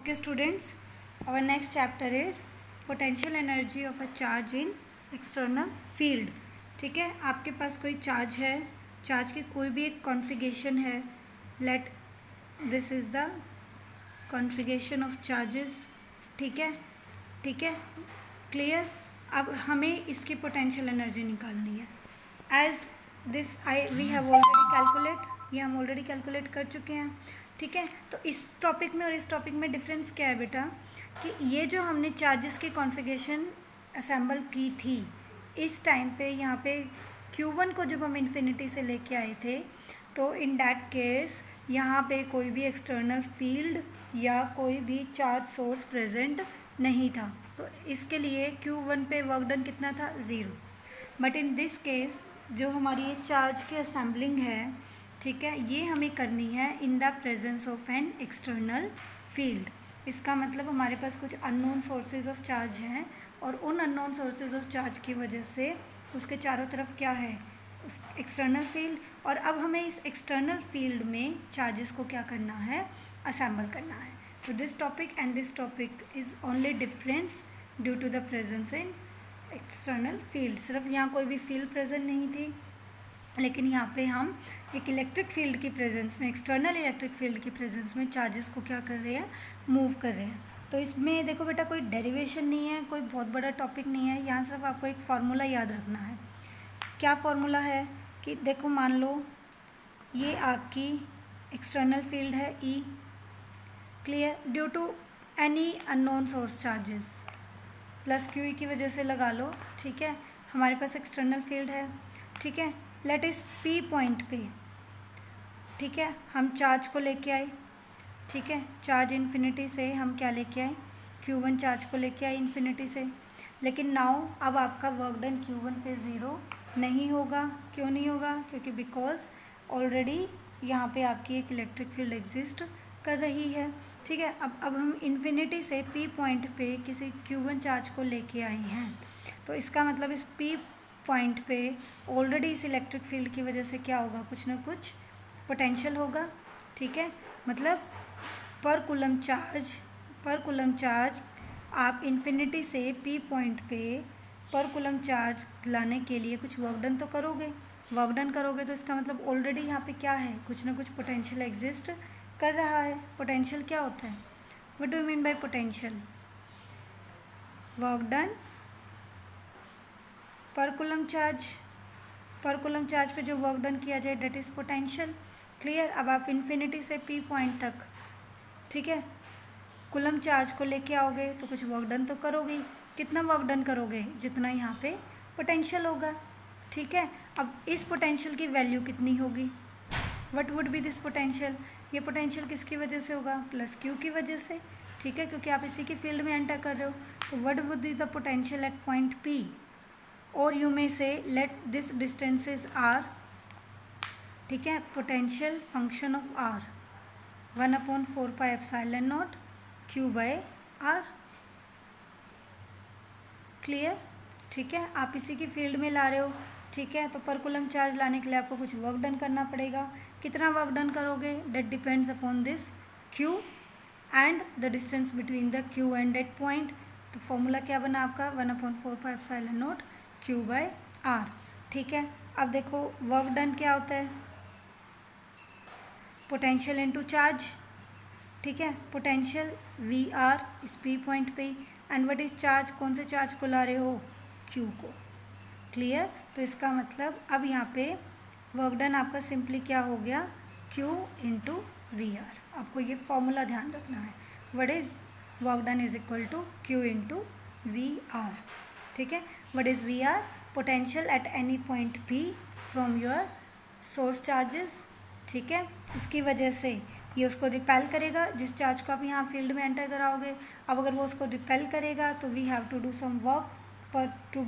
Okay students, our next chapter is potential energy of a charge in external field. ठीक है, आपके पास कोई charge है, चार्ज की कोई भी एक कॉन्फ़िगरेशन है. Let this is the configuration of charges. ठीक है, क्लियर. अब हमें इसकी पोटेंशियल एनर्जी निकालनी है. As this we have already calculate, ये हम ऑलरेडी कैलकुलेट कर चुके हैं. ठीक है, तो इस टॉपिक में और इस टॉपिक में डिफरेंस क्या है बेटा, कि ये जो हमने चार्जेस की कॉन्फ़िगरेशन असेंबल की थी, इस टाइम पे यहाँ पे Q1 को जब हम इन्फिनिटी से लेके आए थे, तो इन दैट केस यहाँ पे कोई भी एक्सटर्नल फील्ड या कोई भी चार्ज सोर्स प्रेजेंट नहीं था. तो इसके लिए Q1 पे वर्क डन कितना था, 0. बट इन दिस केस जो हमारी ये चार्ज की असेंबलिंग है, ठीक है, ये हमें करनी है in the presence of an external field. इसका मतलब हमारे पास कुछ अननोन सोर्सेज ऑफ चार्ज हैं और उन अननोन सोर्सेज ऑफ चार्ज की वजह से उसके चारों तरफ क्या है, उस एक्सटर्नल फील्ड. और अब हमें इस एक्सटर्नल फील्ड में चार्जेस को क्या करना है, असेंबल करना है. तो this topic and this topic is only difference due to the presence in external field. सिर्फ यहाँ कोई भी फील्ड प्रेजेंट नहीं थी, लेकिन यहाँ पे हम एक इलेक्ट्रिक फील्ड की प्रेजेंस में, एक्सटर्नल इलेक्ट्रिक फील्ड की प्रेजेंस में चार्जेस को क्या कर रहे हैं, मूव कर रहे हैं. तो इसमें देखो बेटा, कोई डेरिवेशन नहीं है, कोई बहुत बड़ा टॉपिक नहीं है. यहाँ सिर्फ आपको एक फार्मूला याद रखना है. क्या फार्मूला है कि देखो, मान लो ये आपकी एक्सटर्नल फील्ड है E, clear, due to any unknown source charges plus QE की वजह से लगा लो. ठीक है, हमारे पास एक्सटर्नल फील्ड है. ठीक है, लेट इस P पॉइंट पे, ठीक है, हम चार्ज को लेके आए. ठीक है, चार्ज इन्फिनिटी से हम क्या लेके आए, Q1 चार्ज को लेके आए इन्फिनिटी से. लेकिन नाउ अब आपका वर्क डन Q1 पे 0 नहीं होगा. क्यों नहीं होगा, क्योंकि बिकॉज ऑलरेडी यहाँ पे आपकी एक इलेक्ट्रिक फील्ड एग्जिस्ट कर रही है. ठीक है, अब हम इन्फिनिटी से P पॉइंट पे किसी Q1 चार्ज को लेके आए हैं, तो इसका मतलब इस P पॉइंट पे ऑलरेडी इस इलेक्ट्रिक फील्ड की वजह से क्या होगा, कुछ ना कुछ पोटेंशियल होगा. ठीक है, मतलब पर कूलम चार्ज आप इन्फिनिटी से P पॉइंट पे पर कूलम चार्ज लाने के लिए कुछ वर्क डन तो करोगे. तो इसका मतलब ऑलरेडी यहाँ पे क्या है, कुछ ना कुछ पोटेंशियल एग्जिस्ट कर रहा है. पोटेंशियल क्या होता है, what do you mean by potential, work done पर कूलम चार्ज पे जो वर्क डन किया जाए, डेट इज़ पोटेंशियल. क्लियर. अब आप इन्फिनिटी से P पॉइंट तक, ठीक है, कूलम चार्ज को लेके आओगे तो कुछ वर्क डन तो करोगे. कितना वर्क डन करोगे, जितना यहाँ पे पोटेंशियल होगा. ठीक है, अब इस पोटेंशियल की वैल्यू कितनी होगी, what would be this potential. ये पोटेंशियल किसकी वजह से होगा, प्लस Q की वजह से. ठीक है, क्योंकि आप इसी की फील्ड में एंटर कर रहे हो. तो what would be the potential at point P, और यू में से लेट दिस डिस्टेंसेस R. ठीक है, potential function of R 1/4πε0 Q/R. Clear. ठीक है, आप इसी की फील्ड में ला रहे हो. ठीक है, तो पर कूलम चार्ज लाने के लिए आपको कुछ वर्क डन करना पड़ेगा. कितना वर्क डन करोगे, that depends upon this Q and the distance between the Q and that point. तो फॉर्मूला क्या बना आपका, 1/4πε0 Q/R. ठीक है, अब देखो वर्क डन क्या होता है, पोटेंशियल इनटू चार्ज. ठीक है, पोटेंशियल VR इस P पॉइंट पे, एंड व्हाट इज चार्ज, कौन से चार्ज को ला रहे हो, Q को. क्लियर. तो इसका मतलब अब यहाँ पे वर्क डन आपका सिंपली क्या हो गया, Q इंटू VR. आपको ये फॉर्मूला ध्यान रखना है, what is work done is equal to Q into VR. ठीक है, what is VR, potential at any point P from your source charges. ठीक है, इसकी वजह से ये उसको रिपेल करेगा, जिस चार्ज को आप यहाँ फील्ड में एंटर कराओगे. अब अगर वो उसको रिपेल करेगा तो we have to do some work पर to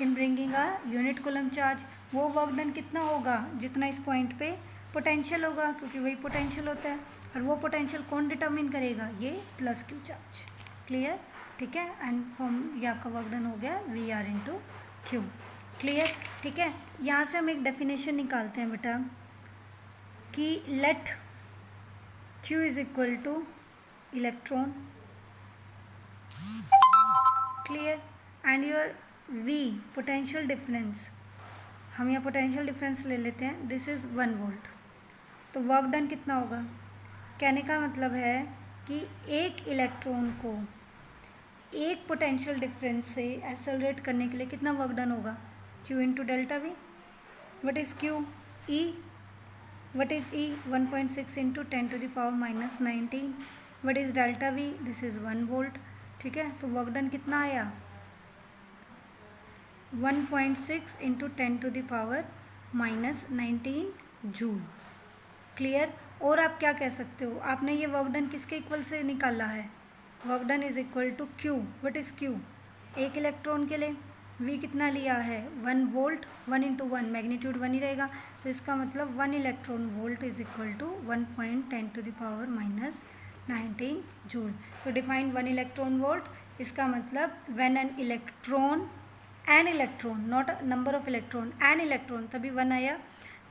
bringing a unit coulomb charge. वो वर्क डन कितना होगा, जितना इस पॉइंट पे पोटेंशियल होगा, क्योंकि वही पोटेंशियल होता है. और वो पोटेंशियल कौन डिटर्मिन करेगा, ये प्लस Q चार्ज. क्लियर. ठीक है, एंड फ्रॉम ये आपका वर्क डन हो गया VR इंटू Q. क्लियर. ठीक है, यहाँ से हम एक डेफिनेशन निकालते हैं बेटा, कि let Q is equal to electron, clear. And your V potential difference, हम यहाँ पोटेंशियल डिफरेंस ले लेते हैं, दिस इज़ 1 वोल्ट। तो वर्क डन कितना होगा? कहने का मतलब है कि एक इलेक्ट्रॉन को एक पोटेंशियल डिफरेंस से एक्सेलरेट करने के लिए कितना वर्क डन होगा? Q into delta we. What is Q? E। What is E? 1.6 into 10⁻⁻19। What is delta we? This is 1 volt. ठीक है, तो वर्क डन कितना आया? 1.6 इंटू 10⁻⁻19 जूल। क्लियर। और आप क्या कह सकते हो, आपने ये वर्क डन किसके इक्वल से निकाला है? Work done is equal to Q। What is Q? एक इलेक्ट्रॉन के लिए V कितना लिया है? 1 वोल्ट। 1 इंटू 1 मैग्नीट्यूड 1 ही रहेगा, तो इसका मतलब 1 electron volt is equal to 1.10⁻⁻19 joule. तो डिफाइन 1 इलेक्ट्रॉन वोल्ट, इसका मतलब when an electron not number of electron, an electron, तभी 1 आया।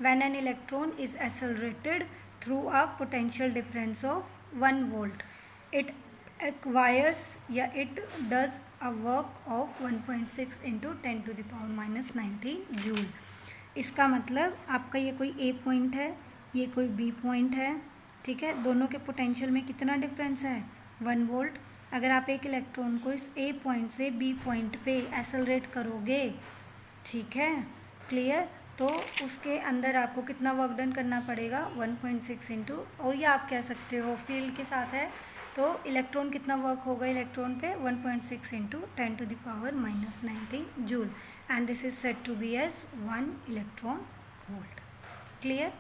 When an electron is accelerated through a potential difference of 1 volt, it acquires या it does a work of 1.6 into 10⁻⁻19 joule. इसका मतलब आपका ये कोई ए पॉइंट है, ये कोई बी पॉइंट है, ठीक है। दोनों के पोटेंशियल में कितना डिफरेंस है? 1 वोल्ट। अगर आप एक इलेक्ट्रॉन को इस ए पॉइंट से बी पॉइंट पे एक्सेलरेट करोगे, ठीक है, क्लियर, तो उसके अंदर आपको कितना वर्क डन करना पड़ेगा? 1.6 इंटू, और ये आप कह सकते हो फील्ड के साथ है तो इलेक्ट्रॉन कितना वर्क होगा इलेक्ट्रॉन पे? 1.6 into 10⁻⁻19 joule, and this is said to be as 1 electron volt. Clear?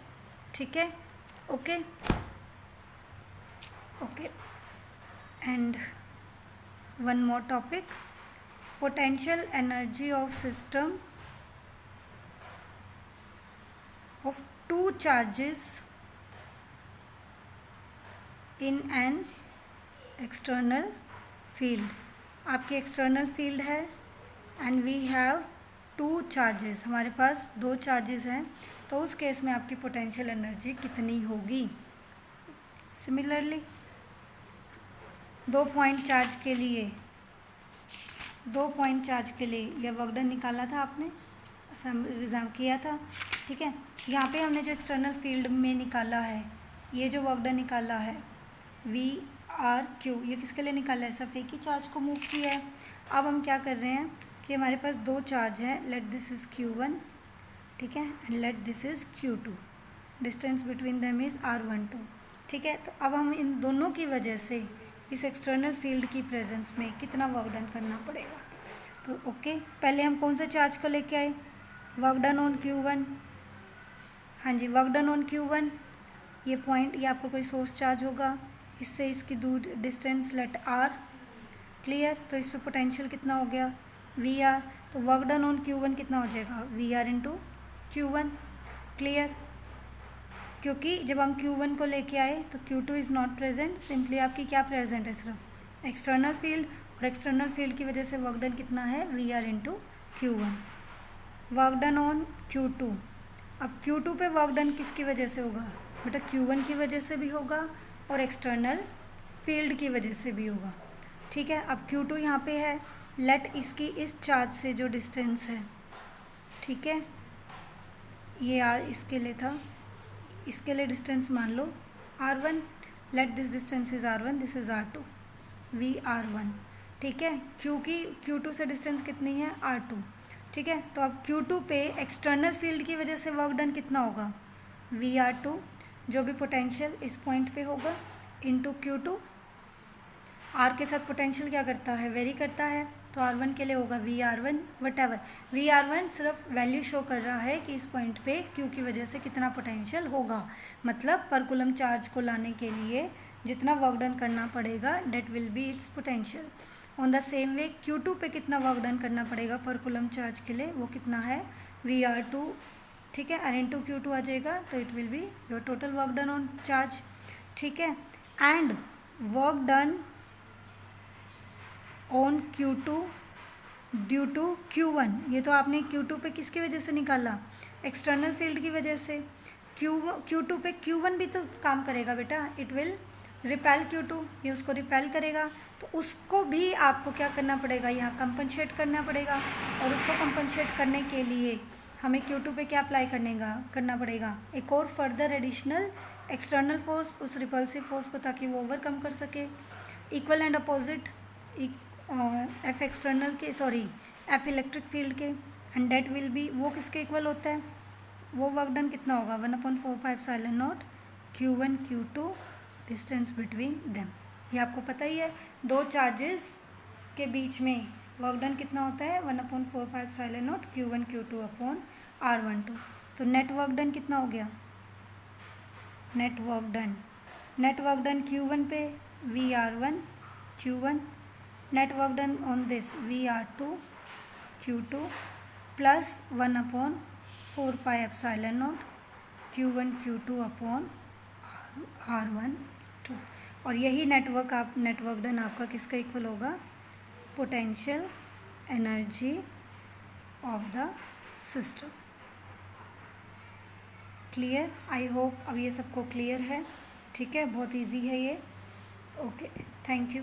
ठीक है, okay okay. And one more topic, potential energy of system of 2 charges in an external field। आपकी external field है and we have 2 charges, हमारे पास 2 charges हैं, तो उस case में आपकी पोटेंशियल एनर्जी कितनी होगी? सिमिलरली 2 पॉइंट चार्ज के लिए, 2 पॉइंट चार्ज के लिए यह वर्क डन निकाला था आपने, एग्जाम किया था, ठीक है। यहाँ पे हमने जो एक्सटर्नल फील्ड में निकाला है, ये जो वर्क डन निकाला है VRQ, ये किसके लिए निकाला है? सिर्फ एक ही चार्ज को मूव किया है। अब हम क्या कर रहे हैं कि हमारे पास 2 चार्ज हैं, लेट दिस इज़ Q1, ठीक है, and let this is Q2, distance between them is R12, ठीक है। तो अब हम इन दोनों की वजह से इस एक्सटर्नल फील्ड की प्रेजेंस में कितना वर्क डन करना पड़ेगा? तो ओके, पहले हम कौन सा चार्ज को लेके आए? वर्क डन ऑन Q1, हाँ जी, वर्क डन ऑन Q1, ये पॉइंट, ये आपका कोई सोर्स चार्ज होगा, इससे इसकी दूर डिस्टेंस लेट R, क्लियर। तो इस पर पोटेंशियल कितना हो गया? VR। तो वर्क डन ऑन Q1 कितना हो जाएगा? VR into Q1, clear. क्योंकि जब हम Q1 को लेके आए तो Q2 is not present, simply आपकी क्या प्रेजेंट है? सिर्फ एक्सटर्नल फील्ड, और एक्सटर्नल फील्ड की वजह से वर्क डन कितना है? VR into Q1। Work done on Q2, अब Q2 पे वर्क डन किसकी वजह से होगा? बेटा Q1 की वजह से भी होगा और एक्सटर्नल फील्ड की वजह से भी होगा, ठीक है। अब Q2 यहाँ पे है, लेट इसकी इस चार्ज से जो डिस्टेंस है, ठीक है, ये R इसके लिए था, इसके लिए डिस्टेंस मान लो R1, let this distance is R1, this is R2, VR1, ठीक है। क्योंकि Q2 से डिस्टेंस कितनी है? R2, ठीक है। तो अब Q2 पे एक्सटर्नल फील्ड की वजह से वर्क डन कितना होगा? VR2, जो भी पोटेंशियल इस पॉइंट पे होगा, इंटू Q2। R के साथ पोटेंशियल क्या करता है? वेरी करता है, तो R1 के लिए होगा VR1, वटेवर। VR1 सिर्फ वैल्यू शो कर रहा है कि इस पॉइंट पे Q की वजह से कितना पोटेंशियल होगा, मतलब पर कूलम चार्ज को लाने के लिए जितना वर्क डन करना पड़ेगा, that will be its potential. On the same way Q2 पे कितना वर्क डन करना पड़ेगा पर कूलम चार्ज के लिए, वो कितना है? VR2, ठीक है, और इंटू Q2 आ जाएगा, तो it will be your total work done on charge, ठीक है। And work done on Q2 due to Q1, ये तो आपने Q2 पे किसकी वजह से निकाला? एक्सटर्नल फील्ड की वजह से। Q2 पे Q1 भी तो काम करेगा बेटा, इट विल रिपेल Q2, ये उसको रिपेल करेगा, तो उसको भी आपको क्या करना पड़ेगा, यहाँ कंपनसेट करना पड़ेगा। और उसको कंपनसेट करने के लिए हमें Q2 पे क्या अप्लाई करना पड़ेगा, एक और फर्दर एडिशनल एक्सटर्नल फोर्स उस रिपल्सिव फोर्स को, ताकि वो ओवरकम कर सके। Equal and opposite F external के, सॉरी एफ इलेक्ट्रिक फील्ड के, एंड डेट विल बी, वो किसके इक्वल होता है, वो वर्क डन कितना होगा 1/4πε0 Q1 Q2 distance between them. ये आपको पता ही है, दो चार्जेस के बीच में वर्क डन कितना होता है 1/4πε0 Q1 Q2 अपॉन R12। तो नेट वर्क डन कितना हो गया, नेट वर्क डन Q1 पे VR1 Q1, net work done on this VR2 Q2 plus 1/4πε0 Q1 Q2 upon R12। और यही नेटवर्क डन आपका किसका इक्वल होगा, potential energy of the system. Clear, I hope अब ये सबको क्लियर है। ठीक है, बहुत इजी है ये। Okay, thank you.